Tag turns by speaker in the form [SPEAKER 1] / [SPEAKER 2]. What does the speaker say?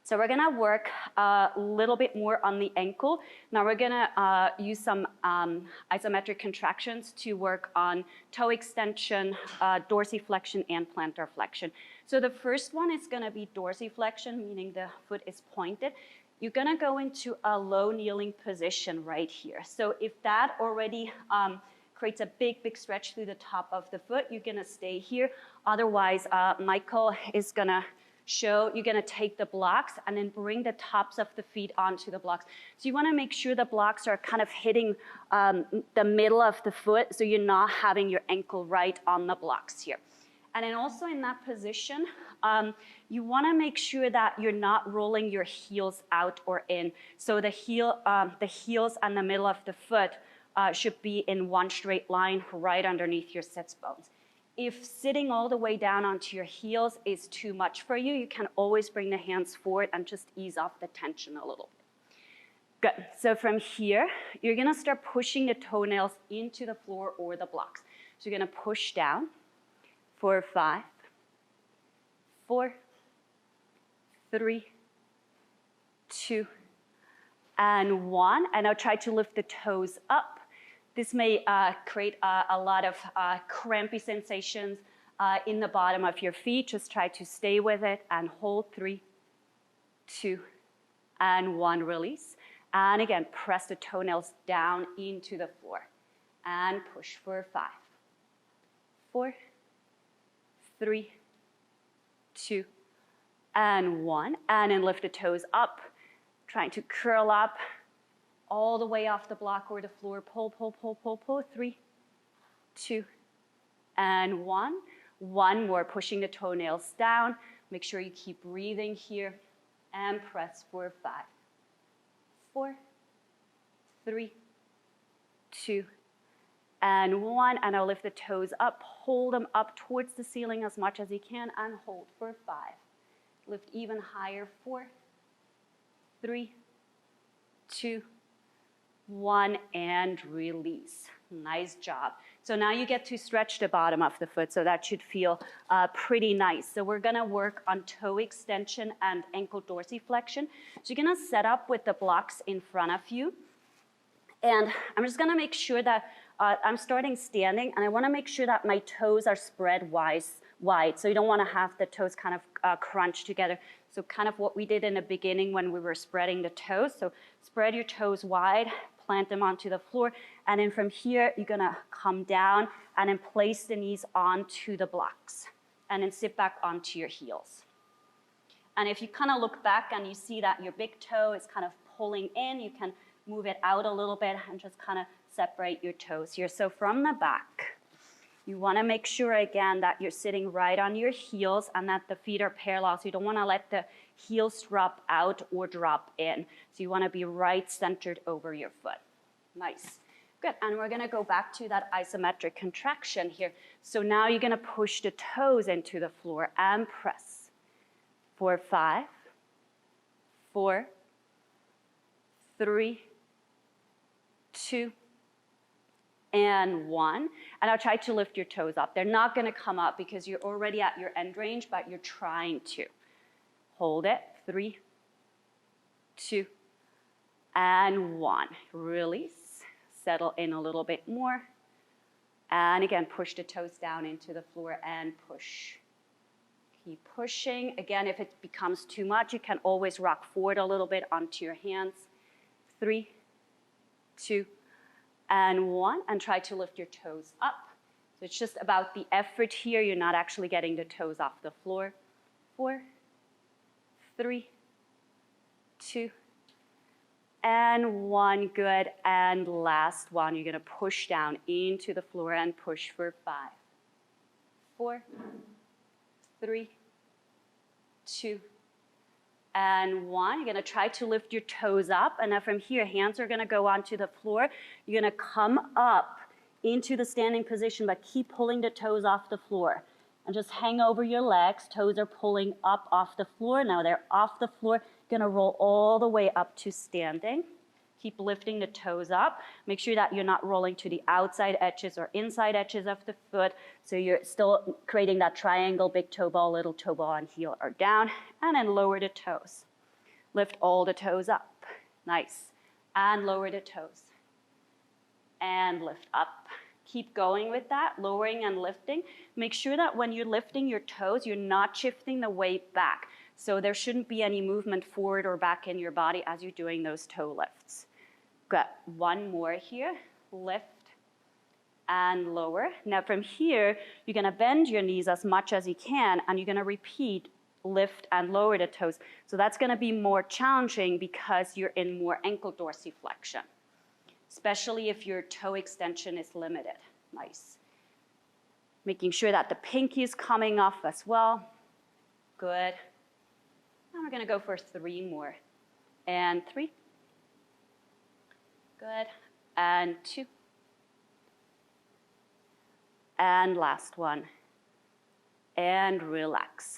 [SPEAKER 1] So we're gonna work a little bit more on the ankle. Now we're gonna use some isometric contractions to work on toe extension, dorsiflexion, and plantar flexion. So the first one is gonna be dorsiflexion, meaning the foot is pointed. You're gonna go into a low kneeling position right here. So if that already creates a big stretch through the top of the foot, you're gonna stay here. Otherwise, Michael is gonna show, you're gonna take the blocks and then bring the tops of the feet onto the blocks. So you wanna make sure the blocks are kind of hitting the middle of the foot so you're not having your ankle right on the blocks here. And then also in that position, you wanna make sure that you're not rolling your heels out or in. So the heels and the middle of the foot should be in one straight line right underneath your sits bones. If sitting all the way down onto your heels is too much for you, you can always bring the hands forward and just ease off the tension a little bit. Good. So from here, you're gonna start pushing the toenails into the floor or the blocks. So you're gonna push down for 5, 4, 3, 2, and 1. And now try to lift the toes up. This may create a lot of crampy sensations in the bottom of your feet. Just try to stay with it and hold 3, 2, and 1, release. And again, press the toenails down into the floor and push for 5, 4, 3, 2, and 1. And then lift the toes up, trying to curl up all the way off the block or the floor. Pull, pull, pull, pull, pull. 3, 2, and 1. One more, pushing the toenails down. Make sure you keep breathing here. And press for 5, 4, 3, 2, and 1. And I'll lift the toes up. Hold them up towards the ceiling as much as you can and hold for 5. Lift even higher. 4, 3, 2, 1, and release. Nice job. So now you get to stretch the bottom of the foot, so that should feel pretty nice. So we're gonna work on toe extension and ankle dorsiflexion. So you're gonna set up with the blocks in front of you. And I'm just gonna make sure that I'm starting standing, and I wanna make sure that my toes are spread wide. So you don't wanna have the toes kind of crunch together. So kind of what we did in the beginning when we were spreading the toes. So spread your toes wide, plant them onto the floor, and then from here, you're gonna come down and then place the knees onto the blocks, and then sit back onto your heels. And if you kind of look back and you see that your big toe is kind of pulling in, you can move it out a little bit and just kind of separate your toes here. So from the back, you wanna make sure again that you're sitting right on your heels and that the feet are parallel. So you don't wanna let the heels drop out or drop in. So you wanna be right centered over your foot. Nice. Good, and we're gonna go back to that isometric contraction here. So now you're gonna push the toes into the floor and press. For 5, 4, 3, 2, and 1. And I'll try to lift your toes up. They're not gonna come up because you're already at your end range, but you're trying to. Hold it. 3, 2, and 1. Release. Settle in a little bit more. And again, push the toes down into the floor and push. Keep pushing. Again, if it becomes too much, you can always rock forward a little bit onto your hands. 3, 2, and 1. And try to lift your toes up. So it's just about the effort here. You're not actually getting the toes off the floor. 4, 3, 2, and 1. Good. And last one, you're gonna push down into the floor and push for 5, 4, 3, 2, and 1. You're gonna try to lift your toes up, and now from here, hands are gonna go onto the floor. You're gonna come up into the standing position, but keep pulling the toes off the floor. And just hang over your legs. Toes are pulling up off the floor. Now they're off the floor. Gonna roll all the way up to standing. Keep lifting the toes up. Make sure that you're not rolling to the outside edges or inside edges of the foot. So you're still creating that triangle, big toe ball, little toe ball, and heel are down. And then lower the toes. Lift all the toes up. Nice. And lower the toes. And lift up. Keep going with that, lowering and lifting. Make sure that when you're lifting your toes, you're not shifting the weight back. So there shouldn't be any movement forward or back in your body as you're doing those toe lifts. Good. One more here. Lift and lower. Now from here, you're going to bend your knees as much as you can, and you're going to repeat lift and lower the toes. So that's going to be more challenging because you're in more ankle dorsiflexion, especially if your toe extension is limited. Nice. Making sure that the pinky is coming off as well. Good. Now we're going to go for 3 more. And 3. Good. And 2. And last one. And relax.